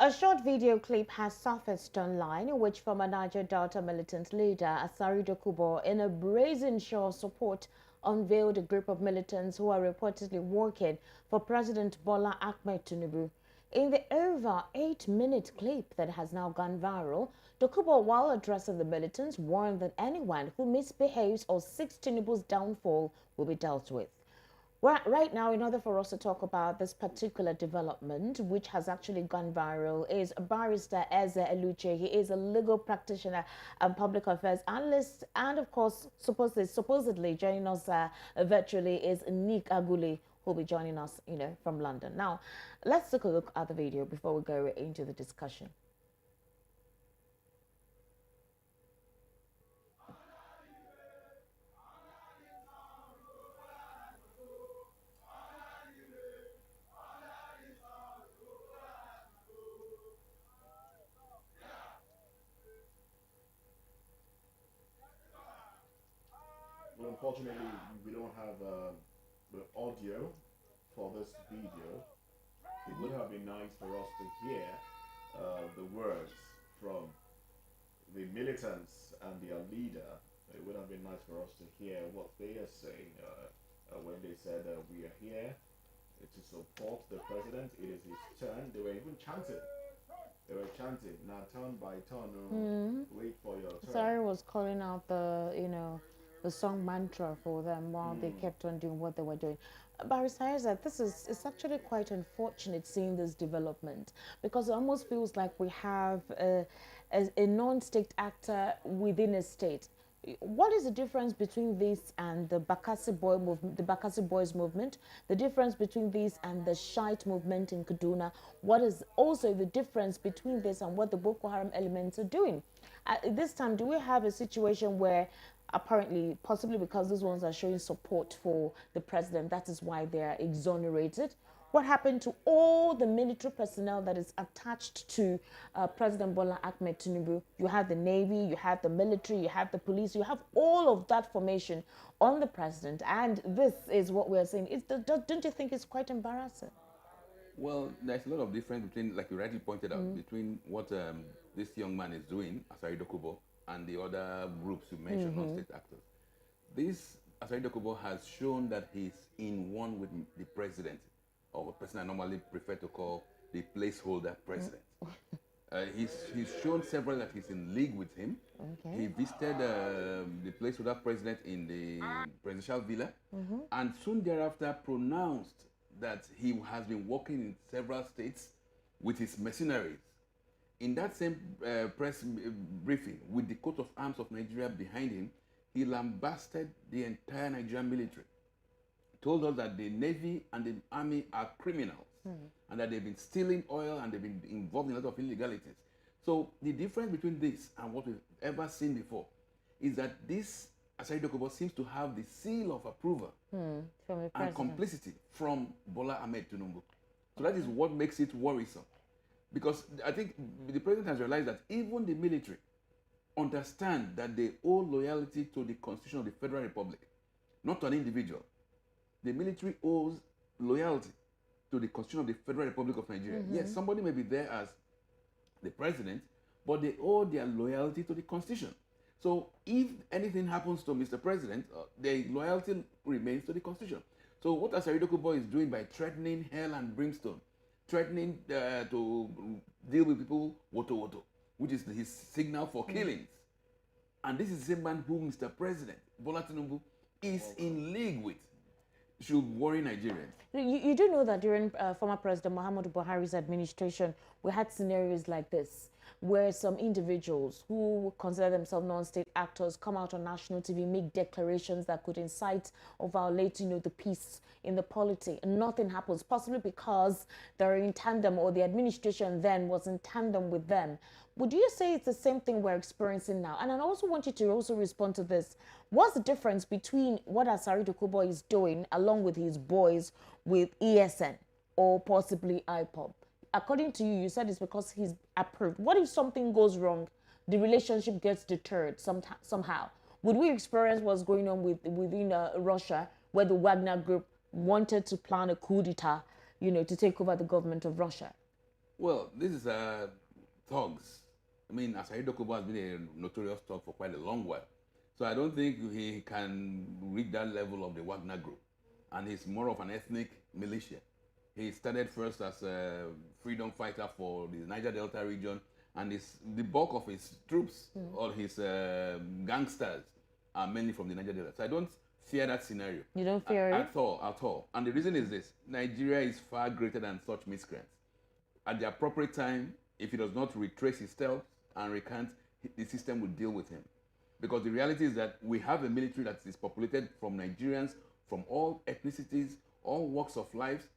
A short video clip has surfaced online in which former Niger Delta militant leader Asari Dokubo, in a brazen show of support, unveiled a group of militants who are reportedly working for President Bola Ahmed Tinubu. In the over 8-minute clip that has now gone viral, Dokubo, while addressing the militants, warned that anyone who misbehaves or seeks Tinubu's downfall will be dealt with. Right now, in order for us to talk about this particular development, which has actually gone viral, is Barrister Eze Eluche. He is a legal practitioner and public affairs analyst, and of course, supposedly joining us virtually is Nick Aguli, who'll be joining us, from London. Now, let's take a look at the video before we go into the discussion. Well, unfortunately, we don't have the audio for this video. It would have been nice for us to hear the words from the militants and their leader. It would have been nice for us to hear what they are saying when they said, we are here to support the president. It is his turn. They were even chanting. They were chanting, now turn by turn, wait for your turn. Sorry was calling out the song mantra for them while they kept on doing what they were doing. Barrister Isaac, it's actually quite unfortunate seeing this development, because it almost feels like we have a non-state actor within a state. What is the difference between this and the Bakassi Boys movement? The difference between this and the Shite movement in Kaduna? What is also the difference between this and what the Boko Haram elements are doing? This time, do we have a situation where apparently, possibly because these ones are showing support for the president, that is why they are exonerated? What happened to all the military personnel that is attached to President Bola Ahmed Tinubu? You have the Navy, you have the military, you have the police, you have all of that formation on the president. And this is what we're saying. Don't you think it's quite embarrassing? Well, there's a lot of difference between, like you rightly pointed out, between what this young man is doing, Asari Dokubo, and the other groups you mentioned, non-state actors. This Asari Dokubo has shown that he's in one with the president, or a person I normally prefer to call the placeholder president. He's shown several that he's in league with him. Okay. He visited the placeholder president in the presidential villa, and soon thereafter pronounced that he has been working in several states with his mercenaries. In that same press briefing, with the coat of arms of Nigeria behind him, he lambasted the entire Nigerian military. Told us that the Navy and the Army are criminals, and that they've been stealing oil and they've been involved in a lot of illegalities. So the difference between this and what we've ever seen before is that this Asari Dokubo seems to have the seal of approval and complicity from Bola Ahmed Tinubu. So that is what makes it worrisome. Because I think the president has realized that even the military understand that they owe loyalty to the Constitution of the Federal Republic, not to an individual. The military owes loyalty to the Constitution of the Federal Republic of Nigeria. Yes, somebody may be there as the president, but they owe their loyalty to the Constitution. So if anything happens to Mr. President, their loyalty remains to the Constitution. So what Asari Dokubo is doing by threatening hell and brimstone, threatening to deal with people woto, which is his signal for killings. And this is the same man who Mr. President Bola Tinubu is in league with, should worry Nigerians. You do know that during former President Muhammadu Buhari's administration, we had scenarios like this, where some individuals who consider themselves non-state actors come out on national TV, make declarations that could incite or violate, the peace in the polity, and nothing happens, possibly because they're in tandem, or the administration then was in tandem with them. Would you say it's the same thing we're experiencing now? And I also want you to also respond to this. What's the difference between what Asari Dokubo is doing along with his boys with ESN or possibly IPOB? According to you, you said it's because he's approved. What if something goes wrong, the relationship gets deterred somehow? Would we experience what's going on within Russia, where the Wagner group wanted to plan a coup d'etat, to take over the government of Russia? Well, this is thugs. I mean, Asari Dokubo has been a notorious thug for quite a long while. So I don't think he can reach that level of the Wagner group. And he's more of an ethnic militia. He started first as a freedom fighter for the Niger Delta region, and the bulk of his troops or his gangsters are mainly from the Niger Delta. So I don't fear that scenario. You don't fear it? At all, at all. And the reason is this: Nigeria is far greater than such miscreants. At the appropriate time, if he does not retrace his steps and recant, the system will deal with him. Because the reality is that we have a military that is populated from Nigerians from all ethnicities, all walks of life.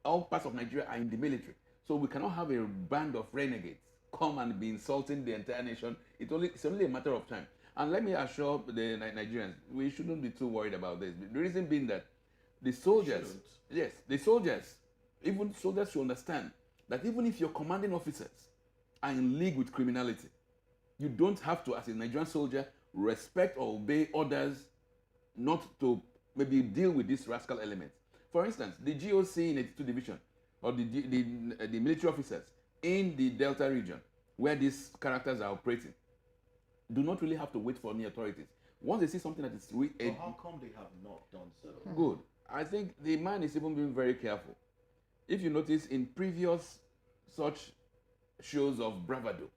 All parts of Nigeria are in the military. So we cannot have a band of renegades come and be insulting the entire nation. It's only a matter of time. And let me assure the Nigerians, we shouldn't be too worried about this. The reason being that the soldiers, yes, the soldiers, even soldiers should understand that even if your commanding officers are in league with criminality, you don't have to, as a Nigerian soldier, respect or obey orders not to maybe deal with these rascal elements. For instance, the GOC in 82 Division, or the military officers in the Delta region, where these characters are operating, do not really have to wait for any authorities. Once they see something that is So how come they have not done so? good, I think the man is even being very careful. If you notice, in previous such shows of bravado,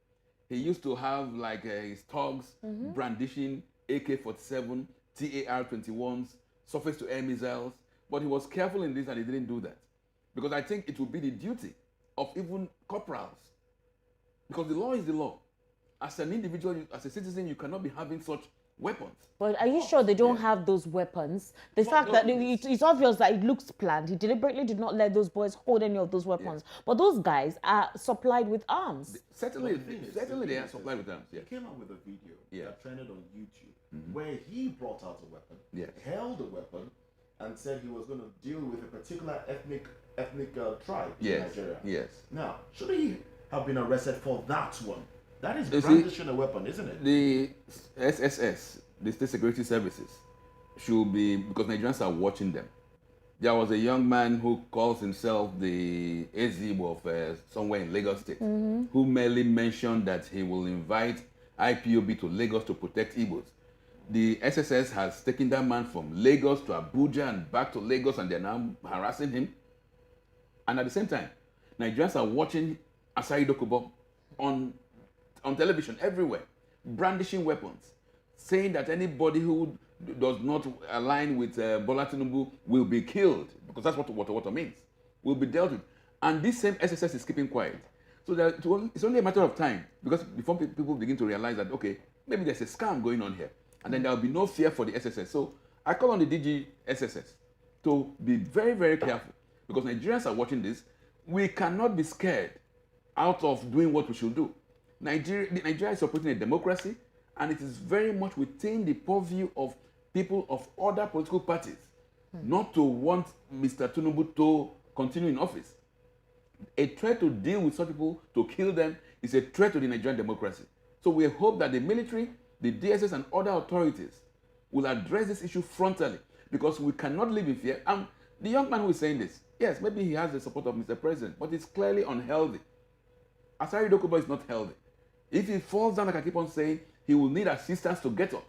he used to have like his thugs brandishing AK-47, TAR-21s, surface-to-air missiles, but he was careful in this and he didn't do that. Because I think it would be the duty of even corporals. Because the law is the law. As an individual, as a citizen, you cannot be having such weapons. But are you sure they don't have those weapons? The fact that it's obvious that it looks planned. He deliberately did not let those boys hold any of those weapons. But those guys are supplied with arms. Certainly they are supplied with arms. Yes. He came out with a video Yeah. that trended on YouTube where he brought out a weapon, Yes. held a weapon, and said he was going to deal with a particular ethnic tribe in Yes. Nigeria. Yes. Now, should he have been arrested for that one? That is You see, brandishing a weapon, isn't it? The SSS, the State Security Services, should be, because Nigerians are watching them. There was a young man who calls himself the Azib of somewhere in Lagos State, who merely mentioned that he will invite IPOB to Lagos to protect Igbos. The SSS has taken that man from Lagos to Abuja and back to Lagos, and they're now harassing him. And at the same time, Nigerians are watching Asari Dokubo on television everywhere, brandishing weapons, saying that anybody who does not align with Bola Tinubu will be killed, because that's what water means, will be dealt with. And this same SSS is keeping quiet. So that it's only a matter of time, because before people begin to realize that, okay, maybe there's a scam going on here, and then there will be no fear for the SSS. So I call on the DG SSS to be very, very careful, because Nigerians are watching this. We cannot be scared out of doing what we should do. Nigeria is operating a democracy, and it is very much within the purview of people of other political parties not to want Mr. Tinubu to continue in office. A threat to deal with such people, to kill them, is a threat to the Nigerian democracy. So we hope that the military, the DSS, and other authorities will address this issue frontally, because we cannot live in fear. And the young man who is saying this, yes, maybe he has the support of Mr. President, but it's clearly unhealthy. Asari Dokubo is not healthy. If he falls down, like I keep on saying, he will need assistance to get up.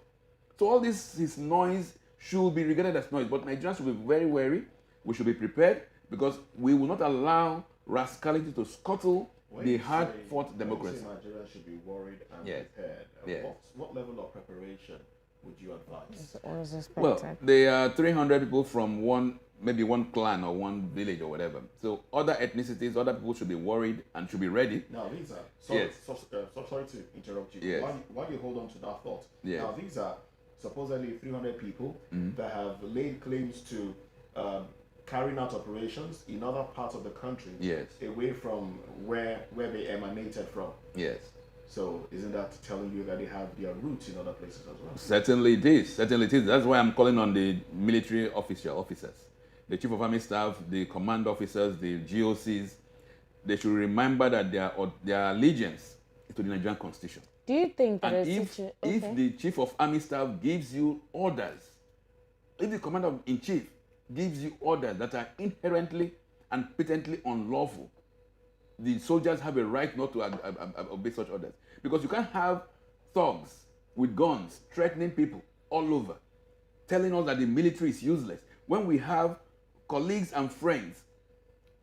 So all this his noise should be regarded as noise. But Nigerians should be very wary. We should be prepared, because we will not allow rascality to scuttle the hard-fought democracy. Nigeria should be worried and Yes. prepared. Yes. What level of preparation would you advise? It's always expected. Well, there are 300 people from maybe one clan or one village or whatever. So other ethnicities, other people should be worried and should be ready. Now these are Yes. sorry to interrupt you. Yes. Why do you hold on to that thought? Yes. Now these are supposedly 300 people that have laid claims to carrying out operations in other parts of the country, Yes. away from where they emanated from. Yes. So isn't that telling you that they have their roots in other places as well? Certainly it is. Certainly it is. That's why I'm calling on the military officers, the Chief of Army Staff, the command officers, the GOCs. They should remember that their allegiance is to the Nigerian Constitution. Do you think that And a if the Chief of Army Staff gives you orders, if the Commander-in-Chief gives you orders that are inherently and patently unlawful, the soldiers have a right not to obey such orders. Because you can't have thugs with guns threatening people all over, telling us that the military is useless, when we have colleagues and friends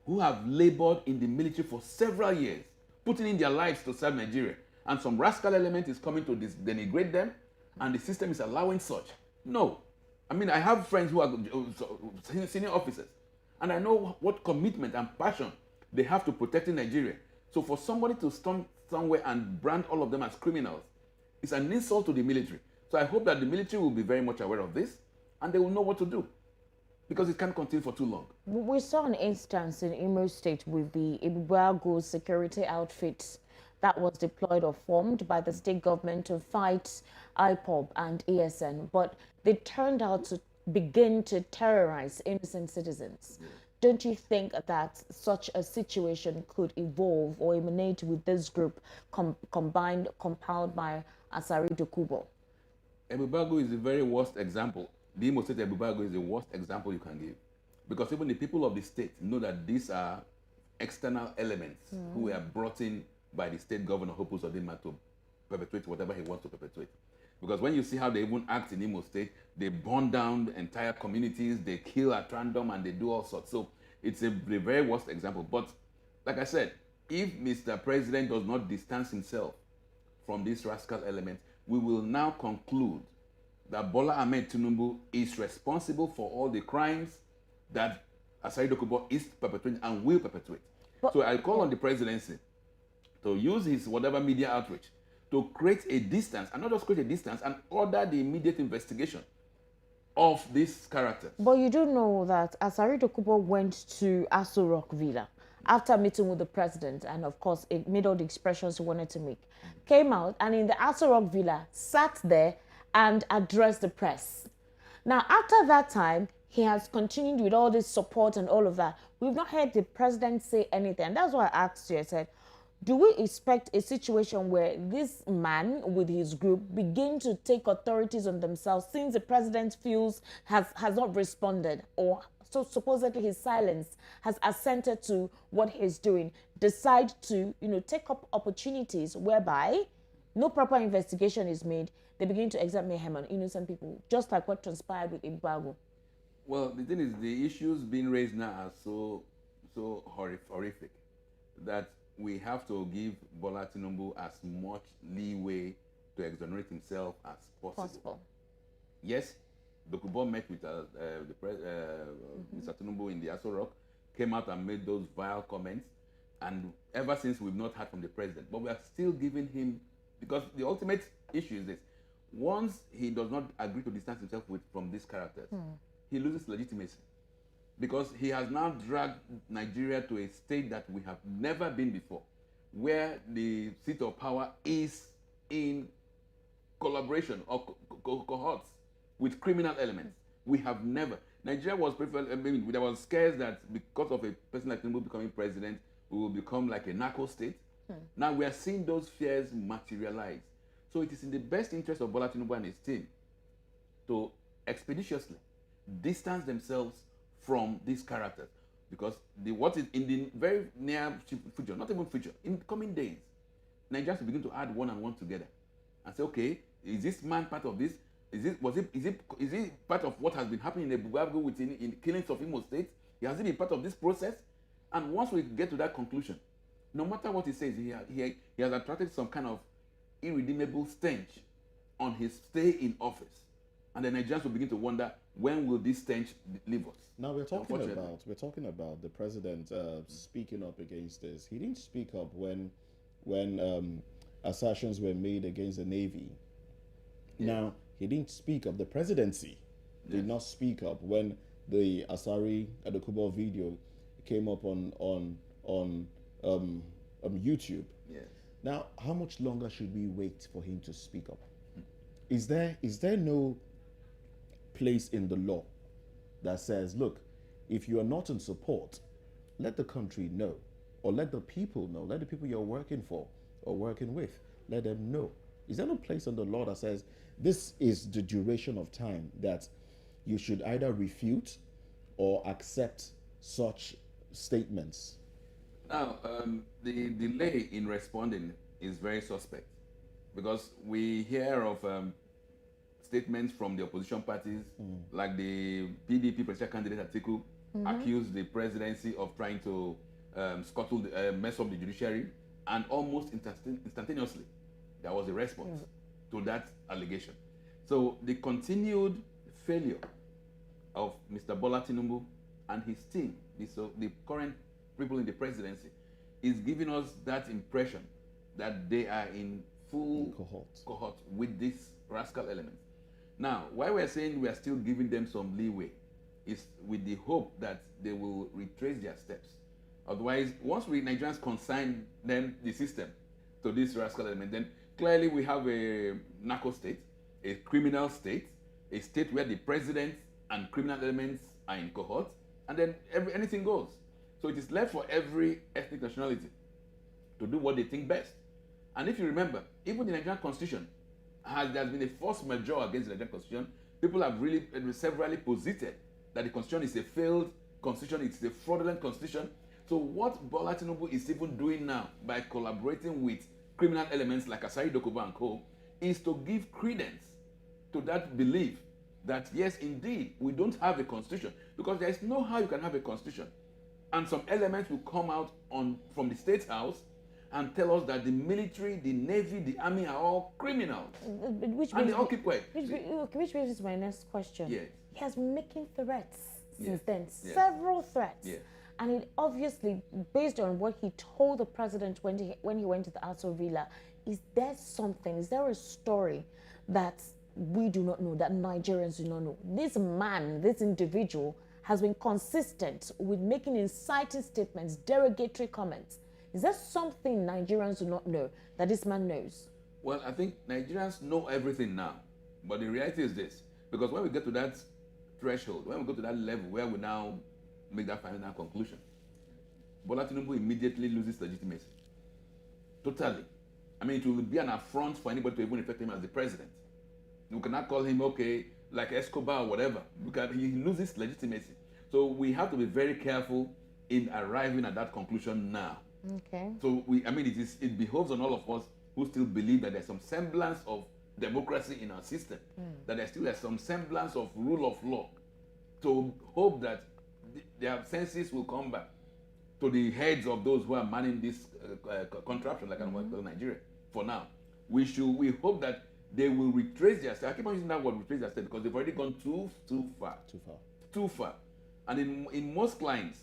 who have labored in the military for several years, putting in their lives to serve Nigeria, and some rascal element is coming to denigrate them, and the system is allowing such. No. I mean, I have friends who are senior officers, and I know what commitment and passion they have to protecting Nigeria. So for somebody to storm somewhere and brand all of them as criminals, it's an insult to the military. So I hope that the military will be very much aware of this, and they will know what to do, because it can't continue for too long. We saw an instance in Imo State with the Ibuago security outfits that was deployed or formed by the state government to fight IPOB and ASN, but they turned out to begin to terrorize innocent citizens. Don't you think that such a situation could evolve or emanate with this group compiled by Asari Dokubo? Ebubago is the very worst example. The Imo State Ebubago is the worst example you can give. Because even the people of the state know that these are external elements who were brought in by the state governor, Hopu Sodima, to perpetuate whatever he wants to perpetuate. Because when you see how they even act in Imo State, they burn down entire communities, they kill at random, and they do all sorts. So it's the very worst example. But like I said, if Mr. President does not distance himself from these rascal elements, we will now conclude that Bola Ahmed Tinubu is responsible for all the crimes that Asari Dokubo is perpetrating and will perpetuate. So I call on the presidency to use his whatever media outreach to create a distance, and not just create a distance, and order the immediate investigation of these characters. But you do know that Asari Dokubo went to Aso Rock Villa after meeting with the president, and of course, it made all the expressions he wanted to make. Came out and in the Aso Rock Villa sat there and addressed the press. Now, after that time, he has continued with all this support and all of that. We've not heard the president say anything. And that's why I asked you, I said, do we expect a situation where this man with his group begin to take authorities on themselves since the president feels has not responded, or so supposedly his silence has assented to what he's doing, decide to, take up opportunities whereby no proper investigation is made, they begin to exert mayhem on innocent people, just like what transpired with Ibago? Well, the thing is, the issues being raised now are so horrific that we have to give Bola Tinubu as much leeway to exonerate himself as possible. Yes, Dokubo met with Mr. Tinubu in the Aso Rock, came out and made those vile comments, and ever since we've not heard from the president. But we are still giving him, because the ultimate issue is this: once he does not agree to distance himself from these characters, he loses legitimacy. Because he has now dragged Nigeria to a state that we have never been before, where the seat of power is in collaboration or cohorts with criminal elements. We have never. Nigeria was there was scares that because of a person like Tinubu becoming president, we will become like a narco state. Now we are seeing those fears materialize. So it is in the best interest of Bola Tinubu and his team to expeditiously distance themselves from these characters, because what is in the very near future, not even future, in coming days, Nigerians will begin to add one and one together and say, okay, is this man part of this? Is it part of what has been happening in Ebugago in killings of Imo State? Has he been part of this process? And once we get to that conclusion, no matter what he says, he has attracted some kind of irredeemable stench on his stay in office. And the Nigerians will begin to wonder, when will this stench leave us? Now we're talking about the president speaking up against this. He didn't speak up when assertions were made against the Navy. Yeah. Now he didn't speak up. The presidency did not speak up when the Asari Dokubo video came up on YouTube. Yes. Now, how much longer should we wait for him to speak up? Is there no place in the law that says, look, if you are not in support, let the country know, or let the people know, let the people you're working for or working with, let them know? Is there no place in the law that says this is the duration of time that you should either refute or accept such statements? Now, the delay in responding is very suspect because we hear of statements from the opposition parties, like the PDP presidential candidate Atiku accused the presidency of trying to mess up the judiciary, and almost instantaneously there was a response to that allegation. So the continued failure of Mr. Bola Tinubu and his team, the current people in the presidency, is giving us that impression that they are in full cohort with these rascal elements. Now, why we're saying we are still giving them some leeway is with the hope that they will retrace their steps. Otherwise, once we Nigerians consign them, the system, to this rascal element, then clearly we have a narco state, a criminal state, a state where the president and criminal elements are in cohort, and then anything goes. So it is left for every ethnic nationality to do what they think best. And if you remember, even the Nigerian constitution there's been a force majeure against the Nigerian constitution. People have really severally posited that the constitution is a failed constitution, it's a fraudulent constitution. So what Bola Tinubu is even doing now by collaborating with criminal elements like Asari Dokubo and co. is to give credence to that belief that yes, indeed, we don't have a constitution, because there is no how you can have a constitution and some elements will come out from the State House and tell us that the military, the navy, the army are all criminals, and they all keep quiet. Which brings me to my next question. Yes. He has been making threats since Yes. then, Yes. several threats. Yes. And it obviously, based on what he told the president when he went to the Aso Villa, is there something, is there a story that we do not know, that Nigerians do not know? This man, this individual, has been consistent with making inciting statements, derogatory comments. Is there something Nigerians do not know that this man knows? Well, I think Nigerians know everything now, but the reality is this: because when we get to that threshold, when we go to that level where we now make that final conclusion, Bola Tinubu immediately loses legitimacy. Totally. I mean, it will be an affront for anybody to even refer to him as the president. We cannot call him, okay, like Escobar or whatever, because he loses legitimacy. So we have to be very careful in arriving at that conclusion now. Okay. So it behoves on all of us who still believe that there's some semblance of democracy in our system, that there still has some semblance of rule of law, to hope that their senses will come back to the heads of those who are manning this contraption, like Nigeria. For now, we hope that they will retrace their steps. I keep on using that word, retrace their steps, because they've already gone too far. And in most clients,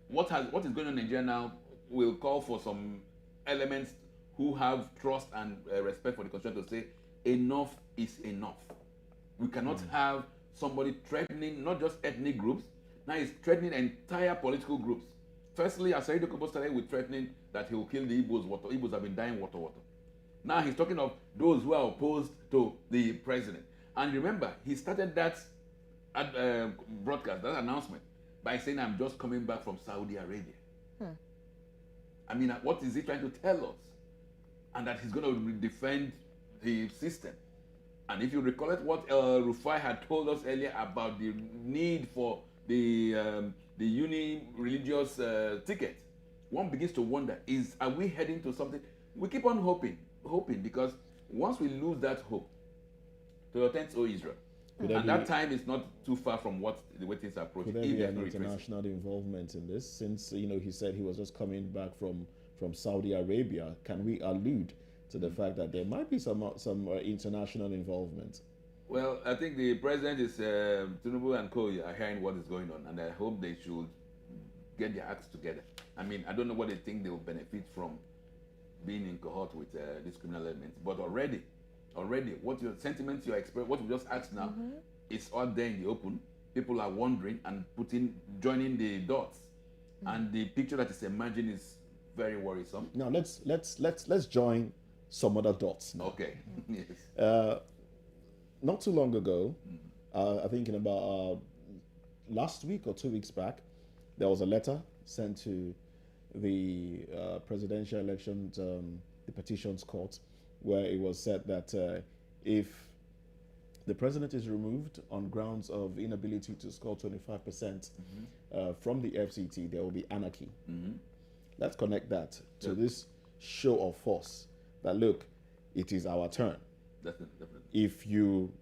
what is going on in Nigeria now will call for some elements who have trust and respect for the constitution to say enough is enough. We cannot have somebody threatening not just ethnic groups, now he's threatening entire political groups. Firstly, Asari Dokubo started with threatening that he will kill the Igbos. Igbos have been dying water. Now he's talking of those who are opposed to the president. And remember, he started that broadcast, that announcement, by saying, I'm just coming back from Saudi Arabia. I mean, what is he trying to tell us? And that he's going to defend the system. And if you recollect what Rufai had told us earlier about the need for the uni-religious ticket, one begins to wonder, are we heading to something? We keep on hoping, because once we lose that hope, to your tents, O Israel, and that time is not too far from the way things are approaching. Could there be an international involvement in this? Since he said he was just coming back from Saudi Arabia, can we allude to the fact that there might be some international involvement? Well, I think the president is Tinubu and co are hearing what is going on, and I hope they should get their acts together. I mean, I don't know what they think they will benefit from being in cohort with these criminal elements, but already, what your sentiments you express, what you just asked now, is all there in the open. People are wondering and joining the dots, and the picture that is emerging is very worrisome. Now let's join some other dots now. Okay. Yes. Not too long ago, I think in about last week or 2 weeks back, there was a letter sent to the presidential elections, the petitions court, where it was said that if the president is removed on grounds of inability to score 25% from the FCT, there will be anarchy. Let's connect that to Yeah. this show of force. That look, it is our turn. Definitely. If you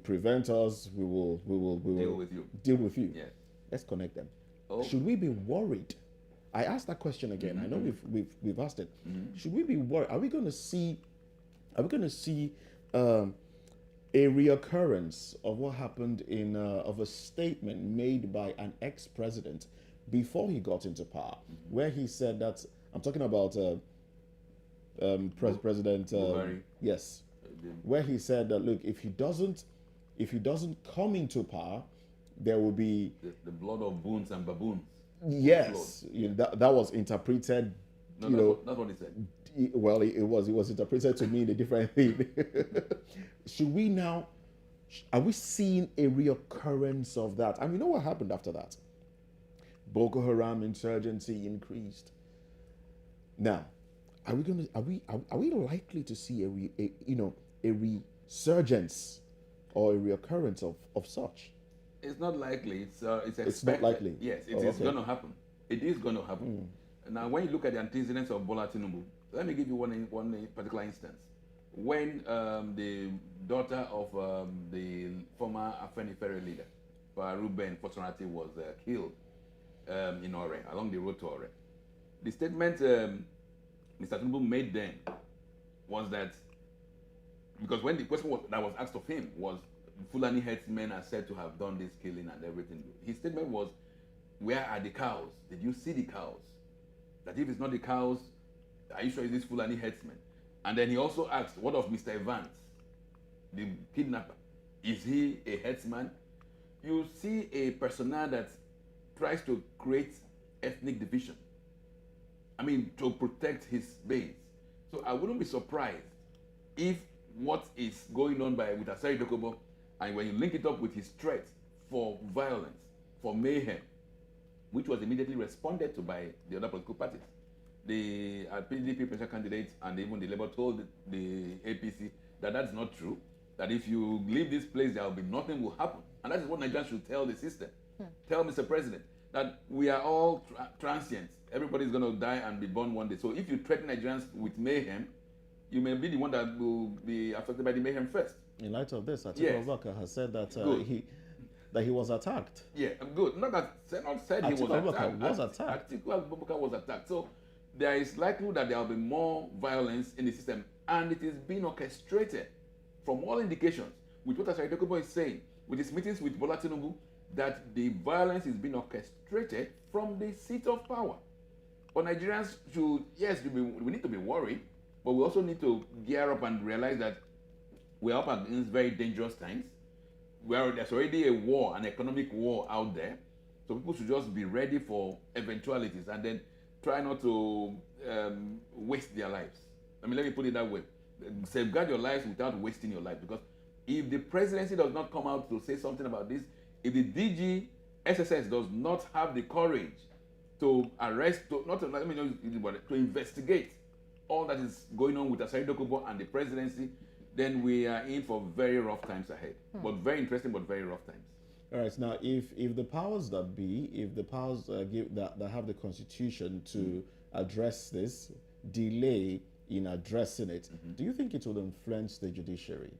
prevent us, we Deal will with you. deal with you. Yes. Let's connect them. Oh. Should we be worried? I asked that question again. I know we've asked it. Should we be worried? Are we going to see a reoccurrence of what happened in of a statement made by an ex-president before he got into power, where he said that I'm talking about President Buhari. yes, The, where he said that look, if he doesn't come into power, there will be the blood of boons and baboons. yes, that was interpreted, No, that's what he said. well, it was interpreted to mean a different thing. Should we now? Are we seeing a reoccurrence of that? And you know what happened after that? Boko Haram insurgency increased. Now, are we likely to see a resurgence or a reoccurrence of such? It's not likely. It's expected. It's not likely. Yes, it Oh, is okay. going to happen. It is going to happen. Now, when you look at the antecedents of Bola Tinubu, let me give you one particular instance. When the daughter of the former Afenifere leader, Ruben Fortunati, was killed in Ore, along the road to Ore, the statement Mr. Tinubu made then was that, because when the question that was asked of him was, Fulani headsmen are said to have done this killing and everything, his statement was, where are the cows? Did you see the cows? That if it's not the cows, are you sure it's this Fulani headsman? And then he also asked, what of Mr. Evans, the kidnapper? Is he a headsman? You see a personnel that tries to create ethnic division. I mean, to protect his base. So I wouldn't be surprised if what is going on with Asari Dokubo, and when you link it up with his threat for violence, for mayhem, which was immediately responded to by the other political parties. The PDP presidential candidate and even the Labour told the APC that that's not true, that if you leave this place, there will be nothing will happen. And that is what Nigerians should tell the system. Tell Mr. President that we are all transients. Everybody's going to die and be born one day. So if you threaten Nigerians with mayhem, you may be the one that will be affected by the mayhem first. In light of this, Atiku Yes. Abubakar has said that Good. he was attacked. Yeah, good. Not said he Atiku was Abubakar attacked. was attacked. Atiku Abubakar was attacked. So there is likelihood that there will be more violence in the system, and it is being orchestrated from all indications with what Asari Dokubo is saying, with his meetings with Bola Tinubu, that the violence is being orchestrated from the seat of power. But Nigerians should, yes, we need to be worried, but we also need to gear up and realize that we're up against very dangerous times. There's already a war, an economic war out there. So people should just be ready for eventualities and then try not to waste their lives. I mean, let me put it that way. Safeguard your lives without wasting your life. Because if the presidency does not come out to say something about this, if the DG SSS does not have the courage to arrest, to investigate all that is going on with Asari Dokubo and the presidency, then we are in for very rough times ahead. But very interesting, but very rough times. All right. Now, if the powers that be, if the powers that have the constitution to address this, delay in addressing it, do you think it will influence the judiciary?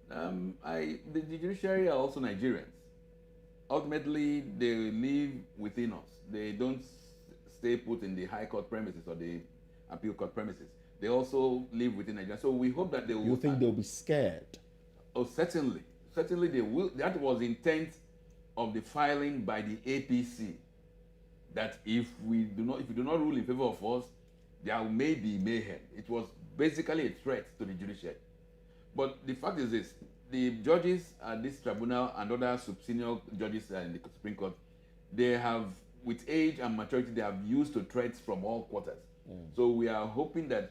The judiciary are also Nigerians. Ultimately, they live within us. They don't stay put in the high court premises or the appeal court premises. They also live within Nigeria. So we hope that they will. You think they'll be scared? Oh, certainly. Certainly they will. That was the intent of the filing by the APC. That if you do not rule in favor of us, there may be mayhem. It was basically a threat to the judiciary. But the fact is this: the judges at this tribunal and other senior judges in the Supreme Court, they have, with age and maturity, they have used to threats from all quarters. So we are hoping that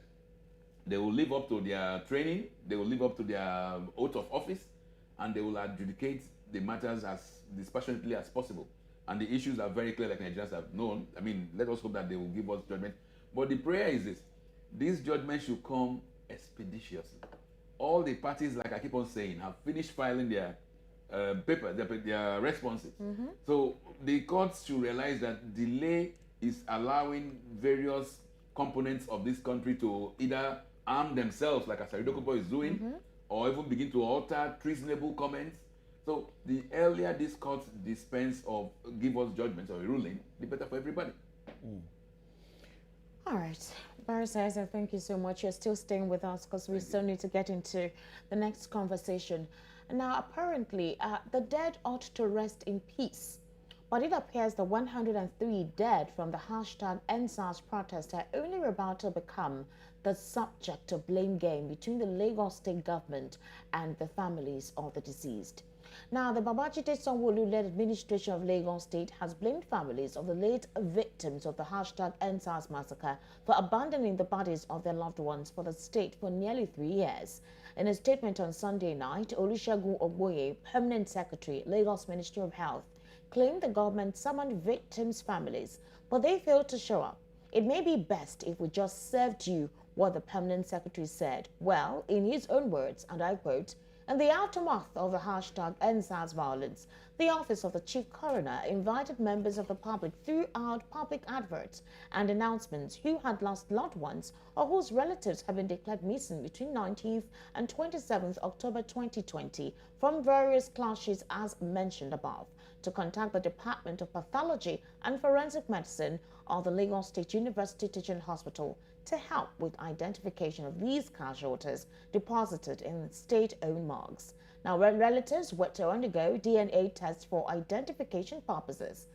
they will live up to their training, they will live up to their oath of office, and they will adjudicate the matters as dispassionately as possible. And the issues are very clear, like Nigerians have known. I mean, let us hope that they will give us judgment. But the prayer is this judgment should come expeditiously. All the parties, like I keep on saying, have finished filing their paper, their responses. So the courts should realize that delay is allowing various components of this country to either arm themselves, like Asari Dokubo is doing, or even begin to utter treasonable comments. So the earlier these courts dispense or give us judgments or a ruling, the better for everybody. All right. Barrister Isaac, thank you so much. You're still staying with us because we still need to get into the next conversation. Now, apparently, the dead ought to rest in peace. But it appears the 103 dead from the hashtag #EndSARS protest are only about to become the subject of blame game between the Lagos state government and the families of the deceased. Now, the Babajide Sanwo-Olu-led administration of Lagos State has blamed families of the late victims of the hashtag #EndSARS massacre for abandoning the bodies of their loved ones for the state for nearly 3 years. In a statement on Sunday night, Olusegun Ogboye, Permanent Secretary, Lagos Ministry of Health, claimed the government summoned victims' families, but they failed to show up. It may be best if we just served you what the Permanent Secretary said. Well, in his own words, and I quote, "In the aftermath of the hashtag #EndSARS violence, the Office of the Chief Coroner invited members of the public throughout public adverts and announcements who had lost loved ones or whose relatives have been declared missing between 19th and 27th October 2020 from various clashes as mentioned above, to contact the Department of Pathology and Forensic Medicine of the Lagos State University Teaching Hospital to help with identification of these casualties deposited in state-owned morgues. Now, relatives were to undergo DNA tests for identification purposes.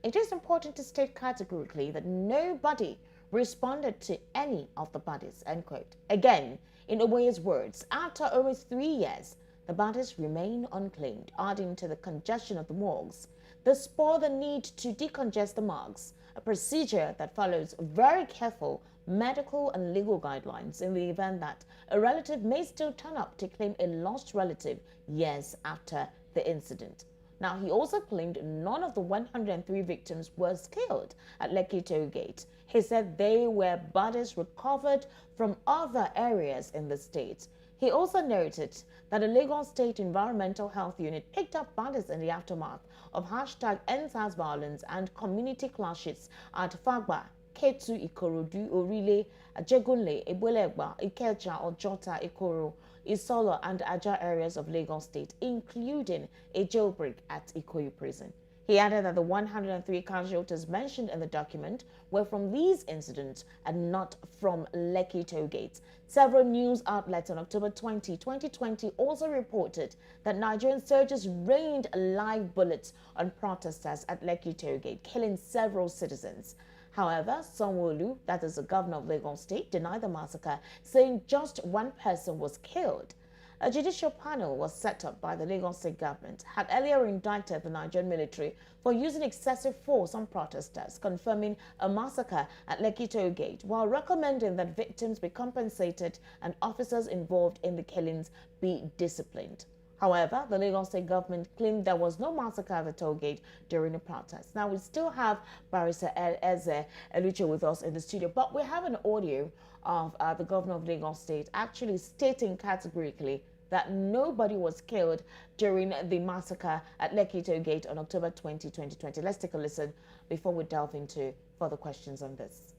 It is important to state categorically that nobody responded to any of the bodies," end quote. Again, in Oboye's words, after almost 3 years, the bodies remain unclaimed, adding to the congestion of the morgues. This spurred the need to decongest the morgues, a procedure that follows very careful medical and legal guidelines in the event that a relative may still turn up to claim a lost relative years after the incident. Now, he also claimed none of the 103 victims was killed at Lekki Toll Gate. He said they were bodies recovered from other areas in the state. He also noted that the Lagos State Environmental Health Unit picked up bodies in the aftermath of hashtag #EndSARS violence and community clashes at Fagba, Ketu, Ikorodu, Orile, Ajegunle, Ebuelegba, Ikeja, Ojota, Ikoro, Isolo, and Aja areas of Lagos State, including a jailbreak at Ikoyi prison. He added that the 103 casualties mentioned in the document were from these incidents and not from Lekki Toll Gate. Several news outlets on October 20, 2020 also reported that Nigerian soldiers rained live bullets on protesters at Lekki Toll Gate, killing several citizens. However, Sanwo-Olu, that is the governor of Lagos State, denied the massacre, saying just one person was killed. A judicial panel was set up by the Lagos State government, had earlier indicted the Nigerian military for using excessive force on protesters, confirming a massacre at Lekki Toll Gate, while recommending that victims be compensated and officers involved in the killings be disciplined. However, the Lagos State government claimed there was no massacre at the toll gate during the protest. Now, we still have Barrister Eze Eluche with us in the studio, but we have an audio of the governor of Lagos State actually stating categorically that nobody was killed during the massacre at Lekki Toll Gate on October 20, 2020. Let's take a listen before we delve into further questions on this.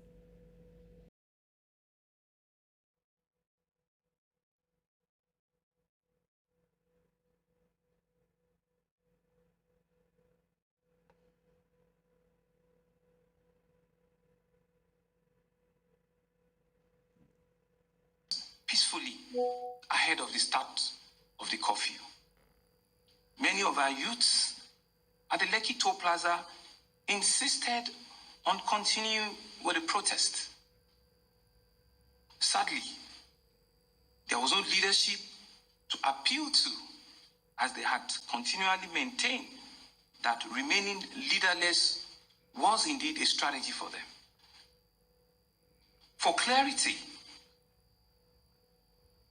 Peacefully ahead of the start of the curfew. Many of our youths at the Lekki Toll Plaza insisted on continuing with the protest. Sadly, there was no leadership to appeal to, as they had continually maintained that remaining leaderless was indeed a strategy for them. For clarity,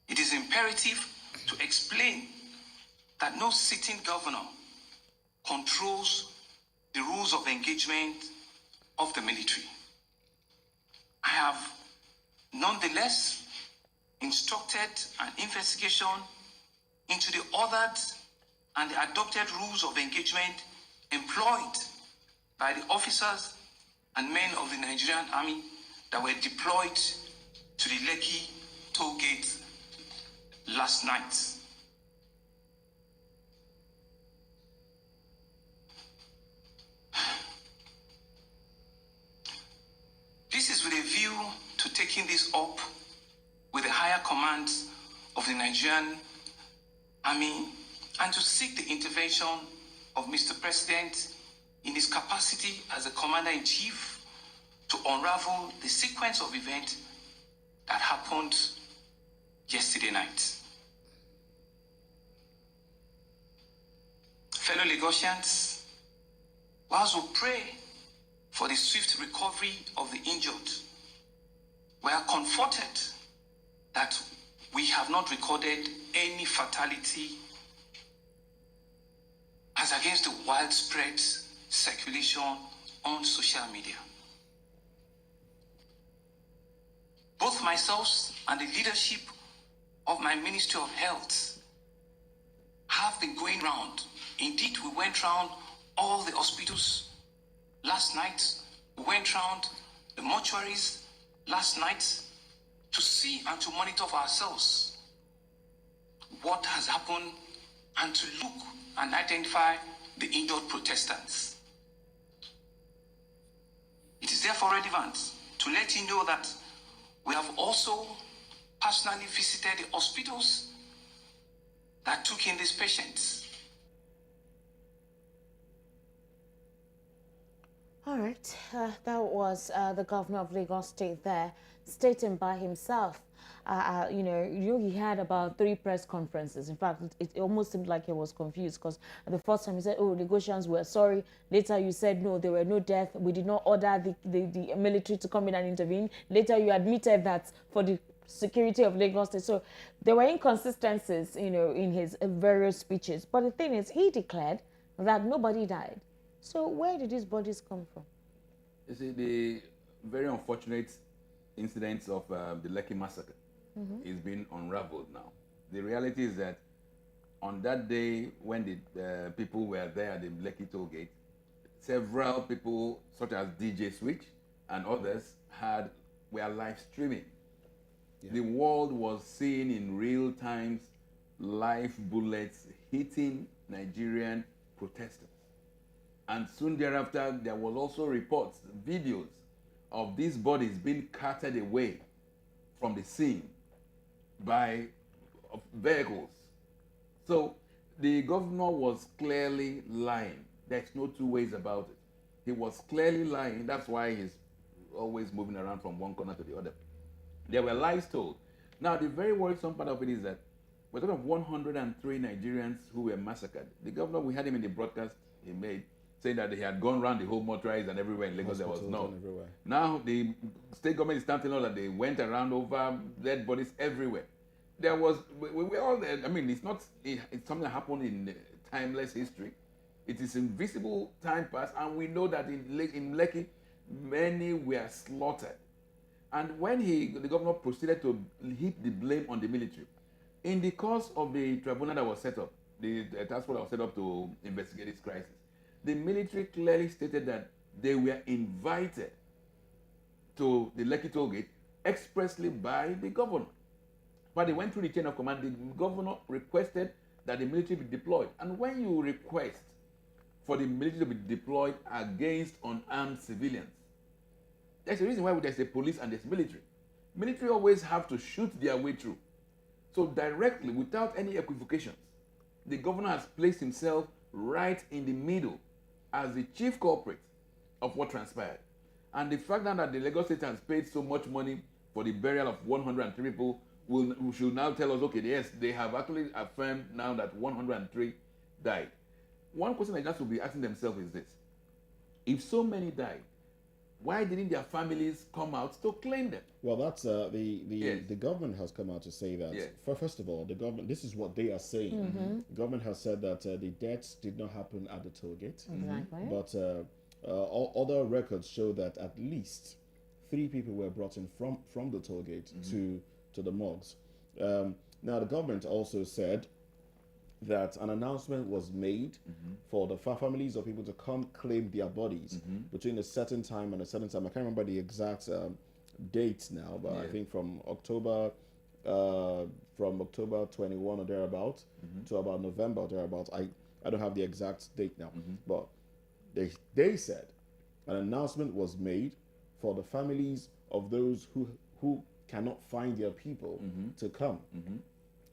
it is imperative to explain that no sitting governor controls the rules of engagement of the military. I have nonetheless instructed an investigation into the ordered and the adopted rules of engagement employed by the officers and men of the Nigerian army that were deployed to the Lekki toll gate last night. This is with a view to taking this up with the higher commands of the Nigerian army and to seek the intervention of Mr. President in his capacity as the Commander-in-Chief to unravel the sequence of events that happened yesterday night. Fellow Lagosians, whilst we pray for the swift recovery of the injured, we are comforted that we have not recorded any fatality as against the widespread circulation on social media. Both myself and the leadership of my Ministry of Health have been going round. Indeed, we went round all the hospitals last night. We went round the mortuaries last night to see and to monitor for ourselves what has happened and to look and identify the injured protestants. It is therefore relevant to let you know that we have also personally visited the hospitals that took in these patients. All right, that was the governor of Lagos State there, stating by himself. He had about 3 press conferences. In fact, it almost seemed like he was confused because the first time he said, oh, Lagosians were sorry. Later you said, no, there were no deaths. We did not order the military to come in and intervene. Later you admitted that for the security of Lagos State. So there were inconsistencies, in his various speeches. But the thing is, he declared that nobody died. So where did these bodies come from? You see, the very unfortunate incidents of the Lekki massacre is being unraveled now. The reality is that on that day when the people were there at the Lekki toll gate, several people such as DJ Switch and others were live streaming. Yeah. The world was seeing in real time live bullets hitting Nigerian protesters. And soon thereafter, there was also reports, videos of these bodies being carted away from the scene by vehicles. So the governor was clearly lying. There's no two ways about it. He was clearly lying. That's why he's always moving around from one corner to the other. There were lies told. Now, the very worrisome part of it is that we're talking of 103 Nigerians who were massacred. The governor, we had him in the broadcast he made, saying that he had gone around the whole mortuaries and everywhere in Lagos there was no. Now the state government is starting out that they went around over dead bodies everywhere. There was, we all there. I mean, it's something that happened in timeless history. It is invisible time past, and we know that in Lekki, many were slaughtered. And when the governor proceeded to heap the blame on the military, in the course of the tribunal that was set up, the task force that was set up to investigate this crisis, the military clearly stated that they were invited to the Lekki toll gate expressly by the governor. But they went through the chain of command. The governor requested that the military be deployed. And when you request for the military to be deployed against unarmed civilians, there's a reason why there's a police and there's military. Military always have to shoot their way through. So directly, without any equivocations, the governor has placed himself right in the middle as the chief culprit of what transpired. And the fact that the Lagos State has paid so much money for the burial of 103 people should now tell us, okay, yes, they have actually affirmed now that 103 died. One question I just will be asking themselves is this: if so many died, why didn't their families come out to claim them? Well, that's the government has come out to say that. Yes. First of all, the government, this is what they are saying. Mm-hmm. The government has said that the deaths did not happen at the toll gate. Exactly. But other records show that at least 3 people were brought in from the toll gate to the morgues. Now, the government also said that an announcement was made for the families of people to come claim their bodies between a certain time and a certain time. I can't remember the exact dates now, but I think from October 21 or thereabouts to about November or thereabouts. I don't have the exact date now, but they said an announcement was made for the families of those who cannot find their people to come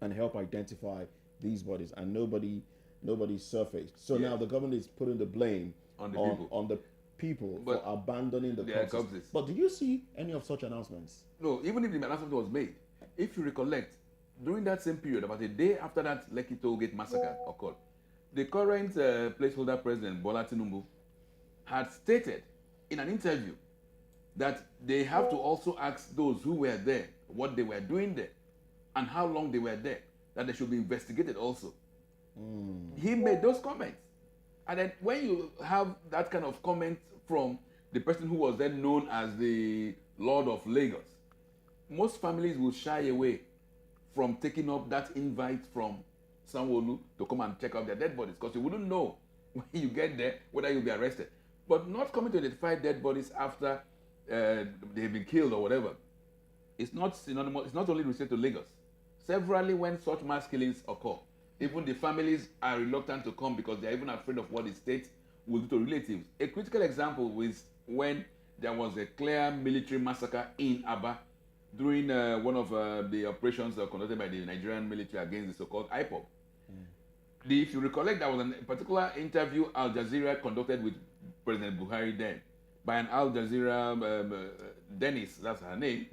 and help identify these bodies, and nobody surfaced. So now the government is putting the blame on the people for abandoning the corpses. But do you see any of such announcements? No, even if the announcement was made, if you recollect, during that same period, about a day after that Lekki Toll Gate massacre occurred, the current placeholder president, Bola Tinubu, had stated in an interview that they have to also ask those who were there what they were doing there and how long they were there, that they should be investigated also. He made those comments. And then when you have that kind of comment from the person who was then known as the Lord of Lagos, most families will shy away from taking up that invite from Sanwo-Olu to come and check out their dead bodies, because you wouldn't know when you get there whether you'll be arrested. But not coming to identify dead bodies after they've been killed or whatever, it's not synonymous. It's not only restricted to Lagos. Severally, when such mass killings occur, even the families are reluctant to come because they're even afraid of what the state will do to relatives. A critical example was when there was a clear military massacre in Aba during one of the operations conducted by the Nigerian military against the so-called IPOB. If you recollect, there was a particular interview Al Jazeera conducted with President Buhari then, by an Al Jazeera Dennis, that's her name,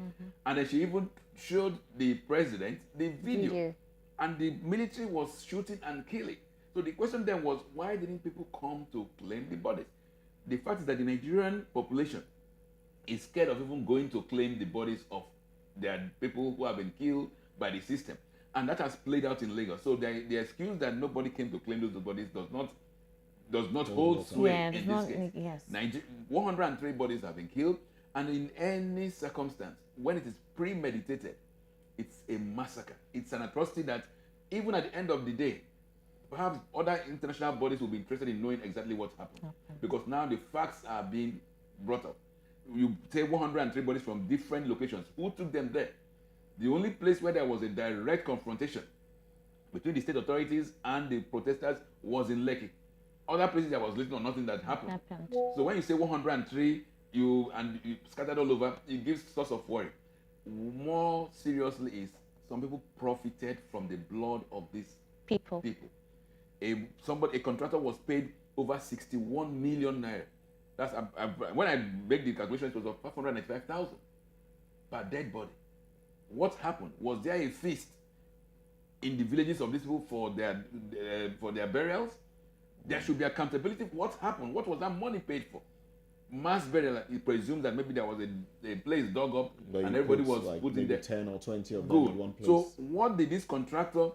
and then she even showed the president the video, and the military was shooting and killing. So the question then was, why didn't people come to claim the bodies? The fact is that the Nigerian population is scared of even going to claim the bodies of their people who have been killed by the system, and that has played out in Lagos. So the excuse that nobody came to claim those bodies does not hold sway in this case. Yes. 103 bodies have been killed, and in any circumstance, when it is premeditated, it's a massacre. It's an atrocity that even at the end of the day, perhaps other international bodies will be interested in knowing exactly what happened. Because now the facts are being brought up. You say 103 bodies from different locations. Who took them there? The only place where there was a direct confrontation between the state authorities and the protesters was in Lekki. Other places there was little or nothing that happened. So when you say 103, you scattered all over, it gives source of worry. More seriously is some people profited from the blood of these people. A contractor was paid over 61 million naira. That's when I make the calculation, it was of 595,000 per dead body. What happened? Was there a feast in the villages of these people for their burials? There should be accountability for what happened. What was that money paid for? Mass burial, it presumes that maybe there was a place dug up and everybody was like put in there. 10 or 20 of them in one place. So what did this contractor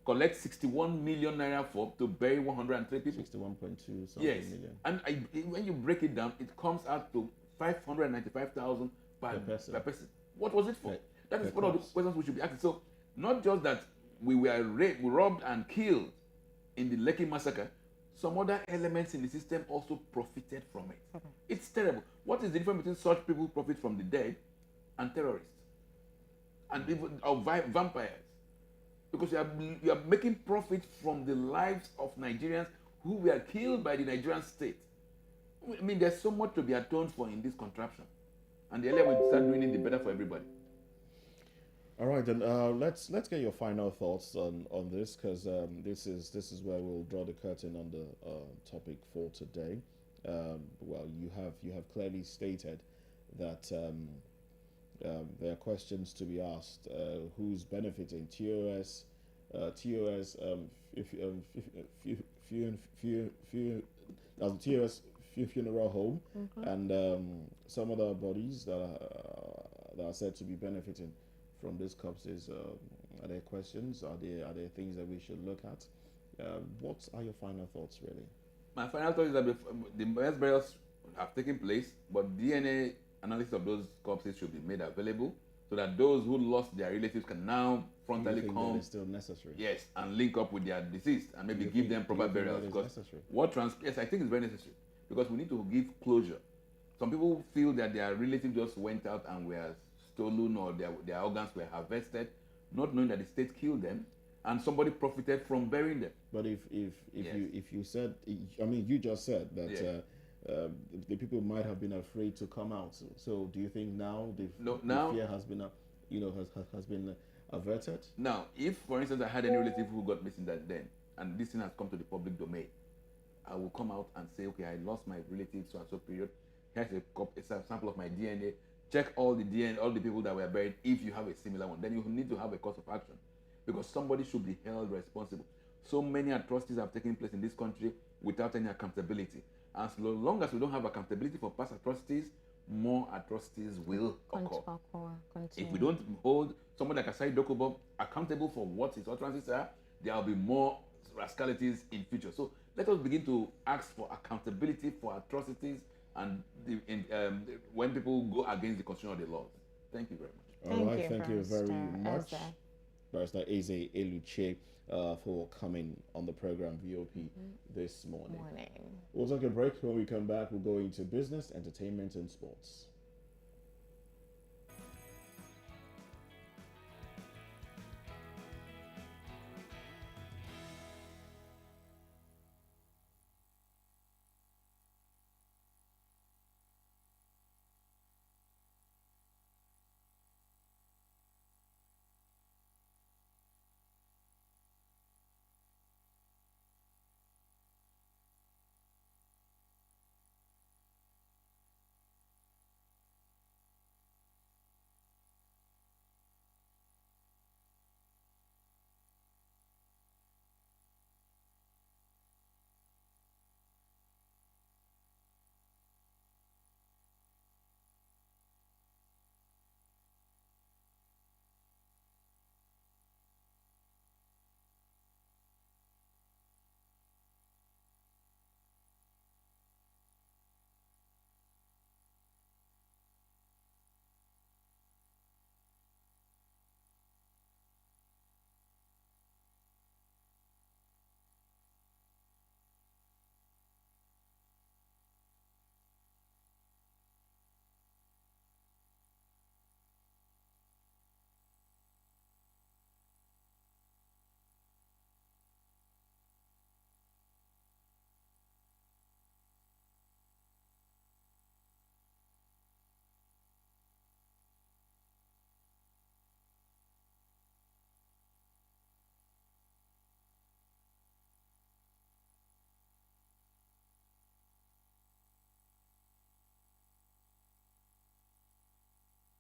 collect 61 million naira for to bury 103 people? 61.2 something million. And when you break it down, it comes out to 595,000 per person. What was it for? Right. That is one of the questions we should be asking. So not just that we were robbed and killed in the Lekki massacre, some other elements in the system also profited from it. It's terrible. What is the difference between such people who profit from the dead and terrorists and even vampires? Because you are making profit from the lives of Nigerians who were killed by the Nigerian state. I mean, there's so much to be atoned for in this contraption, and the earlier we start doing it, the better for everybody. All right, then let's get your final thoughts on this, because this is where we'll draw the curtain on the topic for today. Well, you have clearly stated that there are questions to be asked. Who's benefiting? TOS, TOS funeral home, and some other bodies that are said to be benefiting from these corpses. Are there questions? Are there things that we should look at? What are your final thoughts, really? My final thought is that the mass burials have taken place, but DNA analysis of those corpses should be made available so that those who lost their relatives can now Do you frontally think that come, is still necessary? yes, and link up with their deceased and maybe you give think- them do proper you think burials. that is Because necessary? yes, I think it's very necessary because we need to give closure. Some people feel that their relative just went out and were stolen or their organs were harvested, not knowing that the state killed them and somebody profited from burying them. But if Yes. you said, I mean, you just said that Yeah. the people might have been afraid to come out. So do you think now No, the now- fear has been, has been averted? Now, if for instance I had any relative who got missing that then, and this thing has come to the public domain, I will come out and say, okay, I lost my relative so and so period. Here's a sample of my DNA. Check all the DNA, all the people that were buried. If you have a similar one, then you need to have a course of action, because somebody should be held responsible. So many atrocities have taken place in this country without any accountability. As long as we don't have accountability for past atrocities, more atrocities will occur. If we don't hold someone like Asari Dokubo accountable for what his utterances are, there will be more rascalities in future. So let us begin to ask for accountability for atrocities and when people go against the constitution of the laws. Thank you very much. All right, thank you very much, Eze. Barrister Eze Eluche, for coming on the program VOP this morning. Morning. We'll take a break. When we come back, we'll go into business, entertainment, and sports.